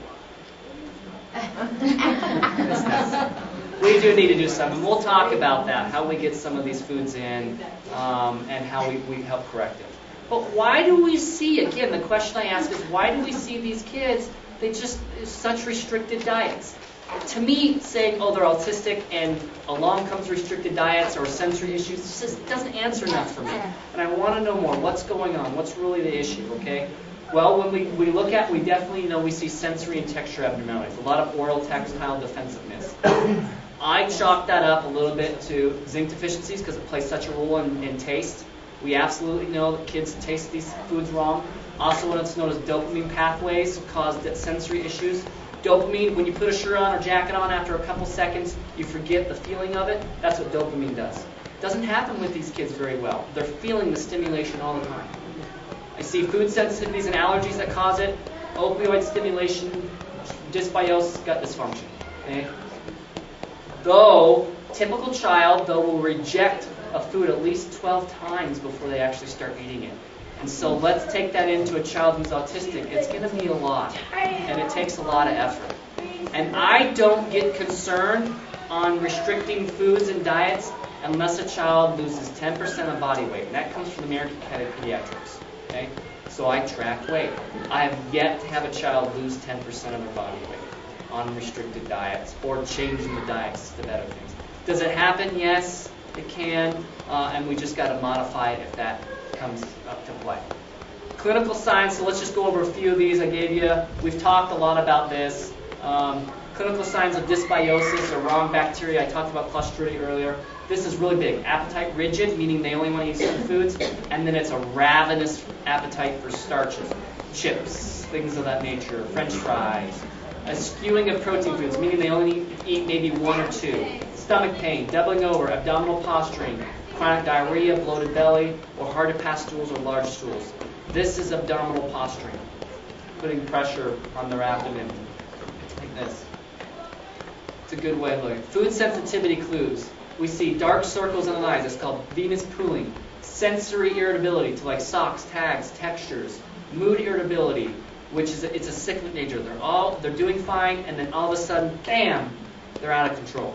We do need to do something. We'll talk about that, how we get some of these foods in, and how we help correct it. But why do we see, again, the question I ask is, why do we see these kids, they just, such restricted diets? to me, saying, oh, they're autistic and along comes restricted diets or sensory issues, just doesn't answer enough for me. And I want to know more. What's going on? What's really the issue, okay? Well, when we look at, we definitely know we see sensory and texture abnormalities. A lot of oral tactile defensiveness. I chalk that up a little bit to zinc deficiencies because it plays such a role in taste. We absolutely know that kids taste these foods wrong. Also, what's known as dopamine pathways cause sensory issues. Dopamine, when you put a shirt on or jacket on, after a couple seconds, you forget the feeling of it. That's what dopamine does. It doesn't happen with these kids very well. They're feeling the stimulation all the time. I see food sensitivities and allergies that cause it, opioid stimulation, dysbiosis, gut dysfunction. Okay? Typical child, will reject a food at least 12 times before they actually start eating it. And so let's take that into a child who's autistic. It's going to be a lot, and it takes a lot of effort. And I don't get concerned on restricting foods and diets unless a child loses 10% of body weight. And that comes from the American Academy of Pediatrics. Okay? So I track weight. I have yet to have a child lose 10% of their body weight on restricted diets or changing the diets to better things. Does it happen? Yes, it can. And we just got to modify it if that comes up to play. Clinical signs, so let's just go over a few of these I gave you. We've talked a lot about this. Clinical signs of dysbiosis or wrong bacteria. I talked about Clostridia earlier. This is really big. Appetite rigid, meaning they only want to eat certain foods. And then it's a ravenous appetite for starches, chips, things of that nature, French fries. A skewing of protein foods, meaning they only eat maybe one or two. Stomach pain, doubling over, abdominal posturing, chronic diarrhea, bloated belly, or hard to pass stools or large stools. This is abdominal posturing, putting pressure on their abdomen, like this. It's a good way of looking. Food sensitivity clues. We see dark circles in the eyes. It's called venous pooling. Sensory irritability to like socks, tags, textures. Mood irritability, which is it's a cyclic nature. They're doing fine, and then all of a sudden, bam, they're out of control,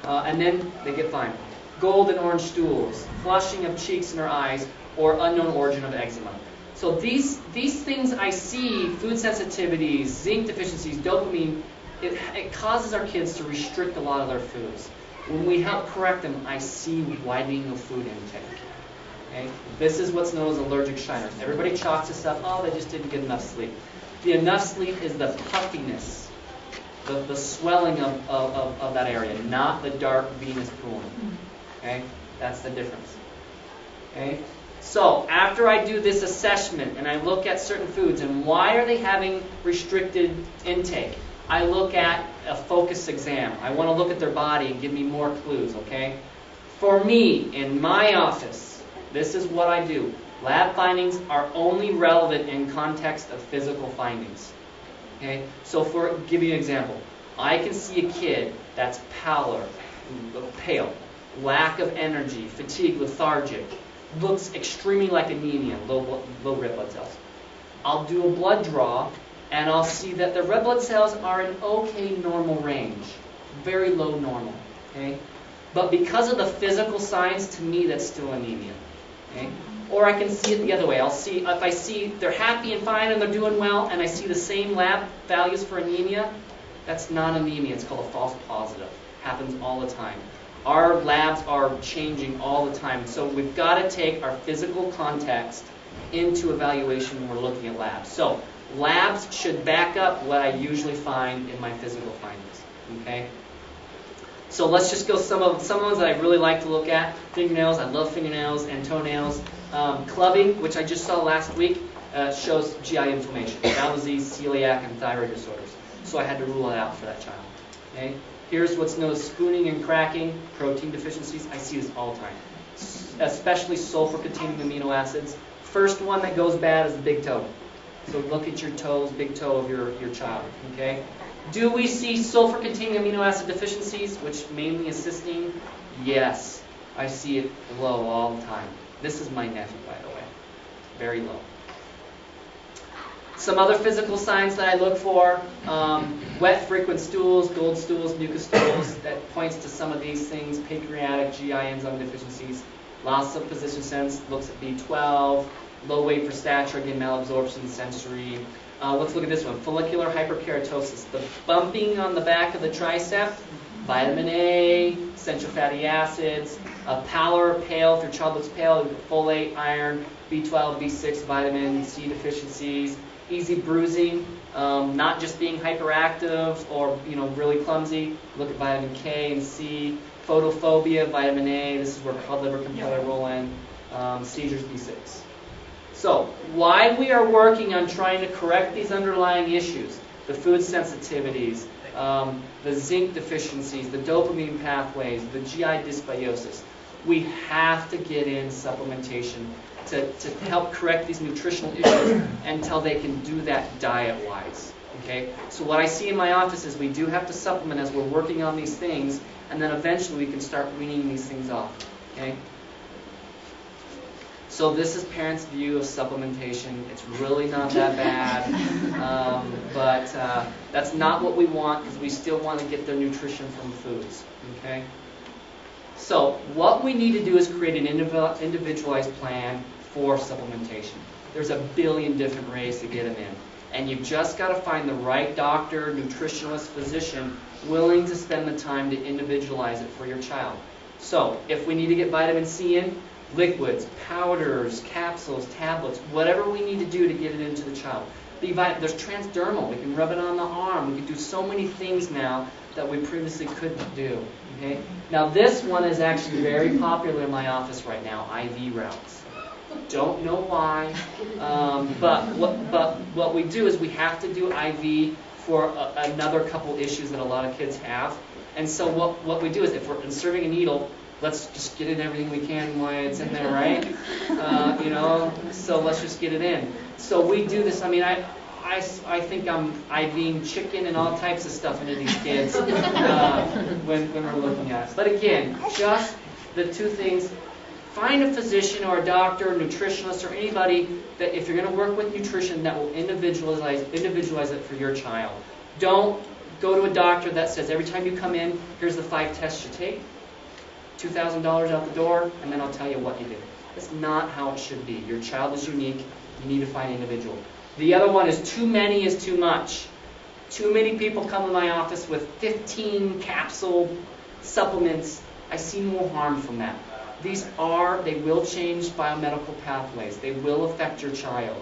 and then they get fine. Gold and orange stools, flushing of cheeks and or eyes, or unknown origin of eczema. So these things I see, food sensitivities, zinc deficiencies, dopamine, it causes our kids to restrict a lot of their foods. When we help correct them, I see widening of food intake. Okay? This is what's known as allergic shiners. Everybody chalks this up, oh, they just didn't get enough sleep. The enough sleep is the puffiness, the swelling of that area, not the dark venous pooling. Okay? That's the difference. Okay? So, after I do this assessment and I look at certain foods and why are they having restricted intake, I look at a focus exam. I want to look at their body and give me more clues, okay? For me, in my office, this is what I do. Lab findings are only relevant in context of physical findings. Okay? So give you an example. I can see a kid that's pale, lack of energy, fatigue, lethargic, looks extremely like anemia, low red blood cells. I'll do a blood draw, and I'll see that the red blood cells are in okay normal range, very low normal. Okay? But because of the physical signs, to me, that's still anemia. Okay? Or I can see it the other way. I'll see if I see they're happy and fine and they're doing well, and I see the same lab values for anemia, that's not anemia. It's called a false positive. Happens all the time. Our labs are changing all the time, so we've got to take our physical context into evaluation when we're looking at labs. So labs should back up what I usually find in my physical findings. Okay. So let's just go some ones that I really like to look at. Fingernails, I love fingernails and toenails. Clubbing, which I just saw last week, shows GI inflammation, bowel disease, celiac, and thyroid disorders. So I had to rule it out for that child. Okay? Here's what's known as spooning and cracking, protein deficiencies. I see this all the time, especially sulfur-containing amino acids. First one that goes bad is the big toe. So look at your toes, big toe of your child. Okay? Do we see sulfur-containing amino acid deficiencies, which mainly is cysteine? Yes. I see it low all the time. This is my nephew, by the way. Very low. Some other physical signs that I look for, wet, frequent stools, gold stools, mucus stools, that points to some of these things, pancreatic, GI enzyme deficiencies, loss of position sense, looks at B12, low weight for stature, again, malabsorption, sensory. Let's look at this one, follicular hyperkeratosis. The bumping on the back of the tricep, vitamin A, essential fatty acids, pallor, pale, if your child looks pale, folate, iron, B12, B6, vitamin C deficiencies, easy bruising, not just being hyperactive or really clumsy. Look at vitamin K and C, photophobia, vitamin A, this is where cod liver can play a role in, seizures, B6. So, why we are working on trying to correct these underlying issues, the food sensitivities, the zinc deficiencies, the dopamine pathways, the GI dysbiosis, we have to get in supplementation to help correct these nutritional issues until they can do that diet-wise. Okay? So what I see in my office is we do have to supplement as we're working on these things, and then eventually we can start weaning these things off. Okay? So this is parents' view of supplementation. It's really not that bad, but that's not what we want because we still want to get their nutrition from foods. Okay? So what we need to do is create an individualized plan for supplementation. There's a billion different ways to get them in. And you've just got to find the right doctor, nutritionist, physician willing to spend the time to individualize it for your child. So if we need to get vitamin C in, liquids, powders, capsules, tablets, whatever we need to do to get it into the child. There's transdermal. We can rub it on the arm. We can do so many things now that we previously couldn't do. Okay? Now this one is actually very popular in my office right now, IV routes. Don't know why, but what we do is we have to do IV for another couple issues that a lot of kids have. And so what we do is if we're inserting a needle, let's just get in everything we can while it's in there, right? So let's just get it in. So we do this. I mean, I think I'm IVing chicken and all types of stuff into these kids when we're looking at it. But again, just the two things. Find a physician or a doctor, nutritionist, or anybody that if you're going to work with nutrition that will individualize it for your child. Don't go to a doctor that says every time you come in, here's the 5 tests you take, $2,000 out the door, and then I'll tell you what you did. That's not how it should be. Your child is unique. You need to find an individual. The other one is too many is too much. Too many people come to my office with 15 capsule supplements. I see more harm from that. They will change biomedical pathways. They will affect your child.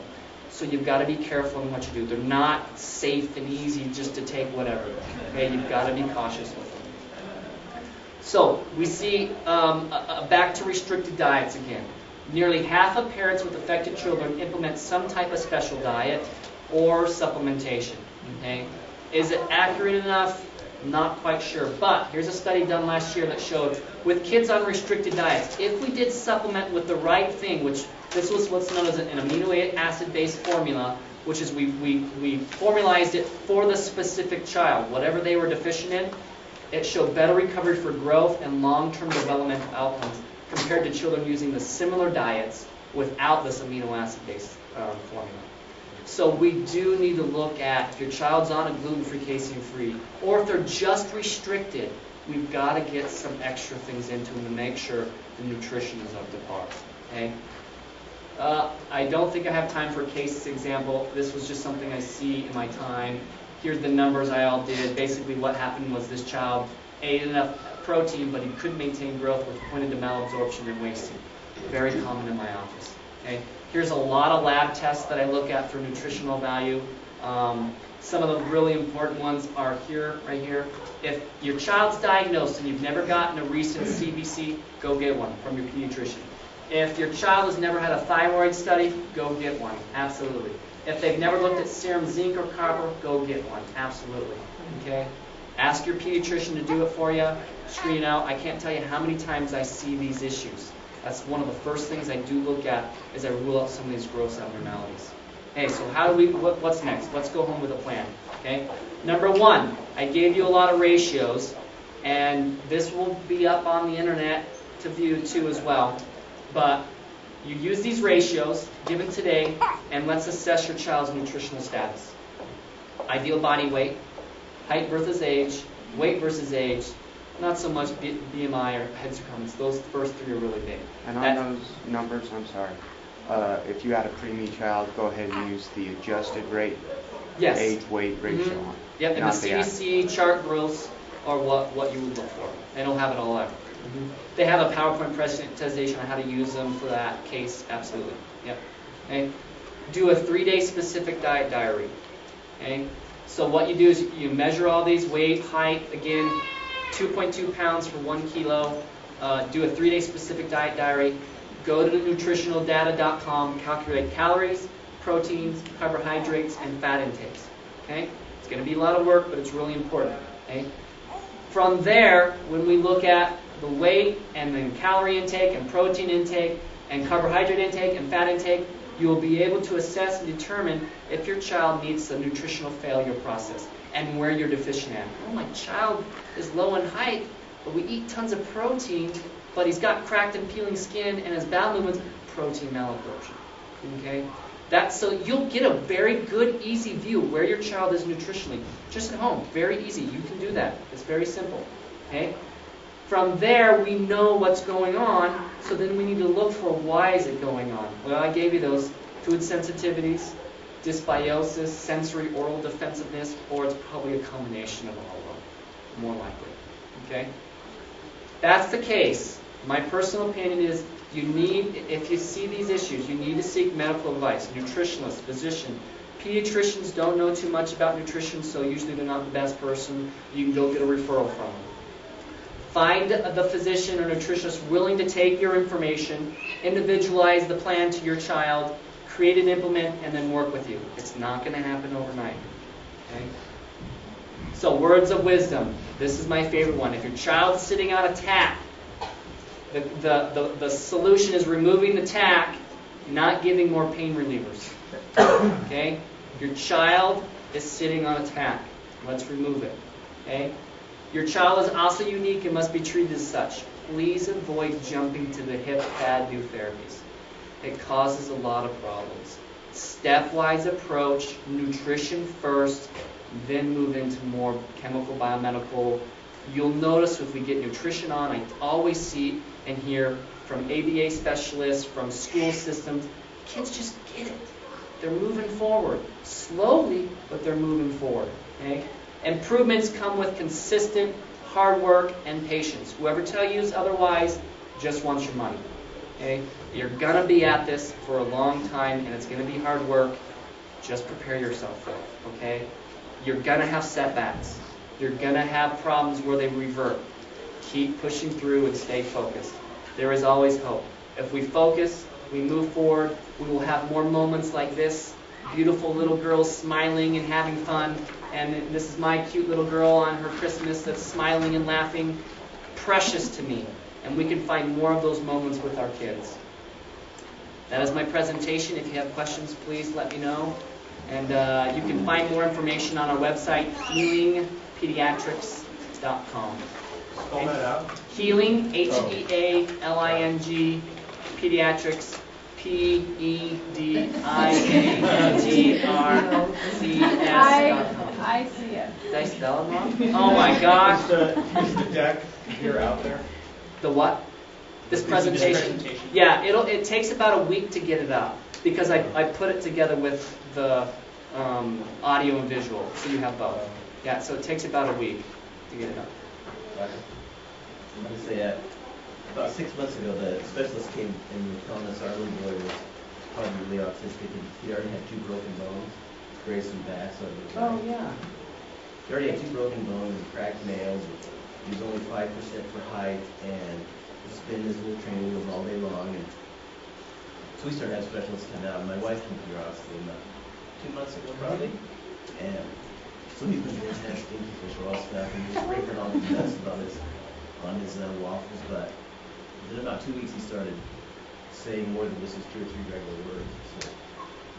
So you've got to be careful in what you do. They're not safe and easy just to take whatever. Okay, you've got to be cautious with them. So we see back to restricted diets again. Nearly half of parents with affected children implement some type of special diet or supplementation. Okay, is it accurate enough? Not quite sure, but here's a study done last year that showed with kids on restricted diets, if we did supplement with the right thing, which this was what's known as an amino acid-based formula, which is we formalized it for the specific child, whatever they were deficient in, it showed better recovery for growth and long-term developmental outcomes compared to children using the similar diets without this amino acid-based formula. So we do need to look at if your child's on a gluten-free, casein-free, or if they're just restricted, we've got to get some extra things into them to make sure the nutrition is up to par. Okay? I don't think I have time for a case example. This was just something I see in my time. Here's the numbers I all did. Basically what happened was this child ate enough protein, but he couldn't maintain growth, which pointed to malabsorption and wasting. Very common in my office. Okay? Here's a lot of lab tests that I look at for nutritional value. Some of the really important ones are here, right here. If your child's diagnosed and you've never gotten a recent CBC, go get one from your pediatrician. If your child has never had a thyroid study, go get one, absolutely. If they've never looked at serum zinc or copper, go get one, absolutely. Okay? Ask your pediatrician to do it for you, screen it out. I can't tell you how many times I see these issues. That's one of the first things I do look at is I rule out some of these gross abnormalities. Okay, so what's next? Let's go home with a plan. Okay? Number 1, I gave you a lot of ratios, and this will be up on the internet to view too as well. But you use these ratios given today, and let's assess your child's nutritional status. Ideal body weight, height versus age, weight versus age, not so much BMI or head circumference. Those first 3 are really big. And on those numbers, I'm sorry, if you had a preemie child, go ahead and use the adjusted rate, Yes. age-weight ratio. Mhm. Yep, and not the act- CDC chart rules are what you would look for. And it'll have it all out. They have a PowerPoint presentation on how to use them for that case, absolutely. Yep. Okay. Do a 3-day specific diet diary. Okay. So what you do is you measure all these: weight, height, again, 2.2 pounds for 1 kilo. Do a 3-day specific diet diary. Go to nutritionaldata.com, calculate calories, proteins, carbohydrates, and fat intakes. Okay? It's going to be a lot of work, but it's really important. Okay? From there, when we look at the weight and then calorie intake and protein intake and carbohydrate intake and fat intake, you will be able to assess and determine if your child meets the nutritional failure process and where you're deficient at. Oh, my child is low in height, but we eat tons of protein, but he's got cracked and peeling skin and his bowel movements, protein malabsorption. Okay? So you'll get a very good, easy view where your child is nutritionally. Just at home. Very easy. You can do that. It's very simple. Okay? From there, we know what's going on, so then we need to look for why is it going on. Well, I gave you those: food sensitivities, dysbiosis, sensory oral defensiveness, or it's probably a combination of all of them, more likely. Okay? That's the case. My personal opinion is if you see these issues, you need to seek medical advice. Nutritionist, physician. Pediatricians don't know too much about nutrition, so usually they're not the best person. You can go get a referral from them. Find the physician or nutritionist willing to take your information, individualize the plan to your child, create and implement, and then work with you. It's not going to happen overnight. Okay? So, words of wisdom. This is my favorite one. If your child's sitting on a tack, the solution is removing the tack, not giving more pain relievers. Okay? Your child is sitting on a tack. Let's remove it. Okay? Your child is also unique and must be treated as such. Please avoid jumping to the hip fad new therapies. It causes a lot of problems. Stepwise approach, nutrition first, then move into more chemical, biomedical. You'll notice if we get nutrition on, I always see and hear from ABA specialists, from school systems, kids just get it. They're moving forward. Slowly, but they're moving forward. Okay? Improvements come with consistent hard work and patience. Whoever tells you otherwise just wants your money. Okay? You're going to be at this for a long time, and it's going to be hard work. Just prepare yourself for it. Okay? You're going to have setbacks. You're going to have problems where they revert. Keep pushing through and stay focused. There is always hope. If we focus, we move forward, we will have more moments like this. Beautiful little girls smiling and having fun. And this is my cute little girl on her Christmas that's smiling and laughing. Precious to me. And we can find more of those moments with our kids. That is my presentation. If you have questions, please let me know. And you can find more information on our website, healingpediatrics.com. Spell that out. Healing, Healing, pediatrics, PEDIATRCS.com. I see it. Did I spell it wrong? Oh my gosh. Is the deck here out there? The what? This presentation. Yeah, it takes about a week to get it up because I put it together with the audio and visual, so you have both. Yeah, so it takes about a week to get it up. I'm going to say about 6 months ago, the specialist came and was telling us our little boy was probably really autistic, and he already had 2 broken bones, brace and back. So Oh yeah. he already had 2 broken bones and cracked nails. He was only 5% for height, and was spinning his little training wheels all day long. And so we started having specialists come out. My wife came to your hospital about 2 months ago, probably, and so he's been doing testing for raw stuff, and he's breaking all the nuts on his waffles, but in about 2 weeks he started saying more than just his 2 or 3 regular words. So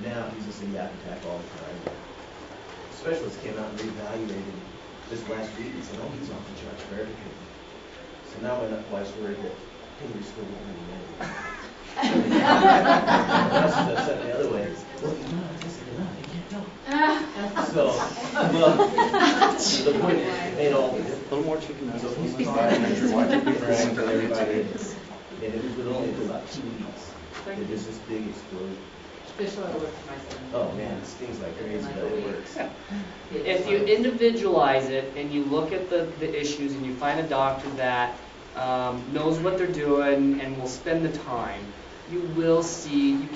now he's just a yap attack all the time. The specialist came out and reevaluated this last week and said, oh, he's off the charts for everything. So now my wife's worried that Henry's still won't be in. That's upset the other way. Well, he's not autistic enough, he can't help. So, well, the point is, it made all the difference. A little more chicken. So he's fine, and your wife will be frank with everybody. And it was only about 2 weeks. thing? They're just this big explosion. Fish oil works for my son. Oh man, it stings like crazy, but it works. If you individualize it and you look at the issues and you find a doctor that knows what they're doing and will spend the time, you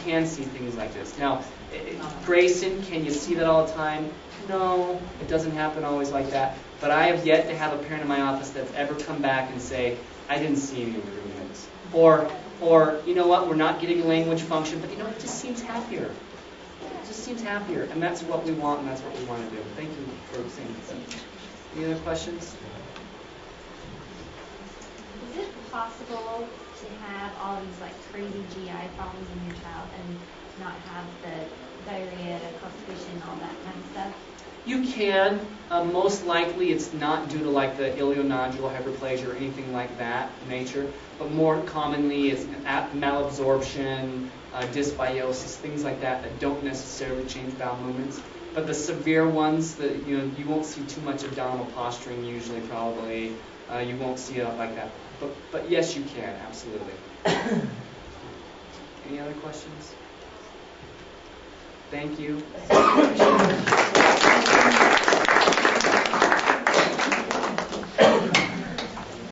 can see things like this. Now, Grayson, can you see that all the time? No, it doesn't happen always like that. But I have yet to have a parent in my office that's ever come back and say, I didn't see any improvements. Or, you know what, we're not getting language function, but you know, it just seems happier. It just seems happier, and that's what we want, and that's what we want to do. Thank you for saying that. Any other questions? Is it possible to have all these like crazy GI problems in your child and not have the diarrhea, constipation, all that kind of stuff? You can. Most likely it's not due to like the ilionodular hyperplasia or anything like that nature, but more commonly it's malabsorption, dysbiosis, things like that don't necessarily change bowel movements. But the severe ones, you won't see too much abdominal posturing usually, probably. You won't see it like that. But yes, you can, absolutely. Any other questions? Thank you.